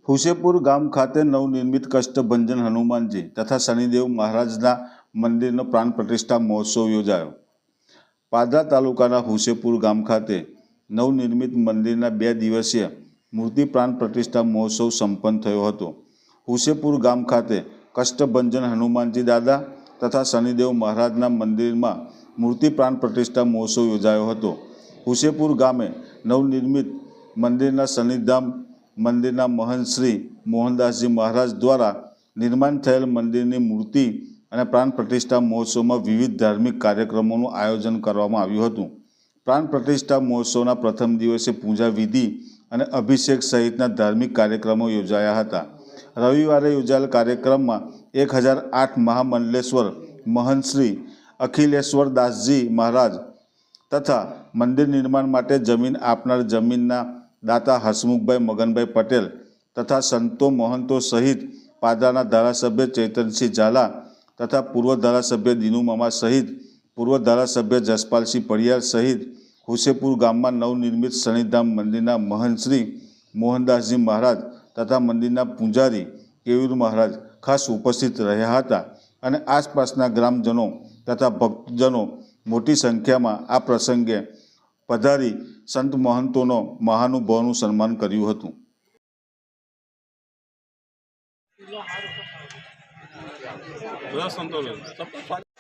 હુસેપુર ગામ ખાતે નવનિર્મિત કષ્ટભંજન હનુમાનજી તથા શનિદેવ મહારાજના મંદિરનો પ્રાણ પ્રતિષ્ઠા મહોત્સવ યોજાયો। પાદરા તાલુકાના હુસેપુર ગામ ખાતે નવનિર્મિત મંદિરના 2 દિવસીય મૂર્તિ પ્રાણ પ્રતિષ્ઠા મહોત્સવ સંપન્ન થયો હતો। હુસેપુર ગામ ખાતે કષ્ટભંજન હનુમાનજી દાદા તથા શનિદેવ મહારાજના મંદિરમાં મૂર્તિ પ્રાણ પ્રતિષ્ઠા મહોત્સવ યોજાયો હતો। હુસેપુર ગામે નવનિર્મિત મંદિરના શનિધામ મંદિરના મહંત શ્રી મોહનદાસજી મહારાજ દ્વારા નિર્માણ થયેલ મંદિરની મૂર્તિ અને પ્રાણ પ્રતિષ્ઠા મહોત્સવમાં વિવિધ ધાર્મિક કાર્યક્રમોનું આયોજન કરવામાં આવ્યું હતું। પ્રાણ પ્રતિષ્ઠા મહોત્સવના પ્રથમ દિવસે પૂજા વિધિ અને અભિષેક સહિતના ધાર્મિક કાર્યક્રમો યોજાયા હતા। રવિવારે યોજાયેલ કાર્યક્રમમાં 1008 મહામંડલેશ્વર મહંત શ્રી અખિલેશ્વર દાસજી મહારાજ તથા મંદિર નિર્માણ માટે જમીન આપનાર જમીનના દાતા હસમુખભાઈ મગનભાઈ પટેલ તથા સંતો મહંતો સહિત પાદરાના ધારાસભ્ય ચૈતનસિંહ ઝાલા તથા પૂર્વ ધારાસભ્ય દિનુ મામા સહિત પૂર્વ ધારાસભ્ય જસપાલસિંહ પડિયાર સહિત હુસેપુર ગામમાં નવનિર્મિત શનિધામ મંદિરના મહંત શ્રી મોહનદાસજી મહારાજ તથા મંદિરના પૂજારી કેયુર મહારાજ ખાસ ઉપસ્થિત રહ્યા હતા અને આસપાસના ગ્રામજનો તથા ભક્તજનો મોટી સંખ્યામાં આ પ્રસંગે પધારી સંત મહંતોનો મહાનુભાવોનું સન્માન કર્યું હતું।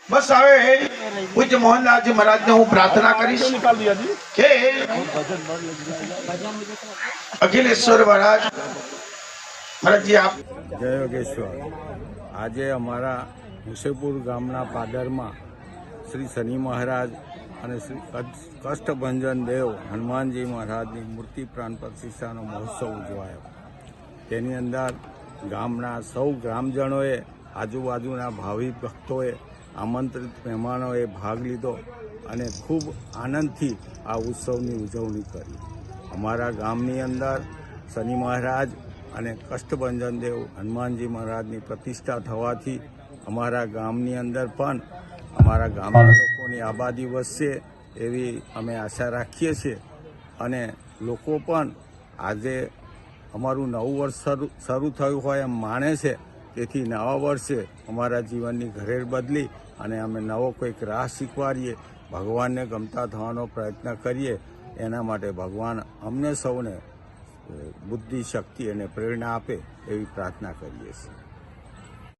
बस आवे पूज्य मोहनदास जी महाराज ने हूँ प्रार्थना करीश के अखिलेश्वर महाराज जी आप जय योगेश्वर। आज अमरा हुसेपुर गामना पादर में श्री शनि महाराज અને શ્રી કષ્ટભંજન દેવ હનુમાનજી મહારાજની મૂર્તિ પ્રાણ પ્રતિષ્ઠાનો મહોત્સવ ઉજવાયો। તેની અંદર ગામના સૌ ગ્રામજનોએ આજુબાજુના ભાવિ ભક્તોએ આમંત્રિત મહેમાનોએ ભાગ લીધો અને ખૂબ આનંદથી આ ઉત્સવની ઉજવણી કરી। અમારા ગામની અંદર શનિ મહારાજ અને કષ્ટભંજન દેવ હનુમાનજી મહારાજની પ્રતિષ્ઠા થવાથી અમારા ગામની અંદર પણ અમારા ગામના લોકોની આબાદી વધશે એવી અમે આશા રાખીએ છીએ અને લોકો પણ આજે અમારું નવું વર્ષ શરૂ થયું હોય એમ માને છે। તેથી નવા વર્ષે અમારા જીવનની ઘરેર બદલી અને અમે નવો કોઈક રાહ શીખવાડીએ, ભગવાનને ગમતા થવાનો પ્રયત્ન કરીએ। એના માટે ભગવાન અમને સૌને બુદ્ધિ, શક્તિ અને પ્રેરણા આપે એવી પ્રાર્થના કરીએ છીએ।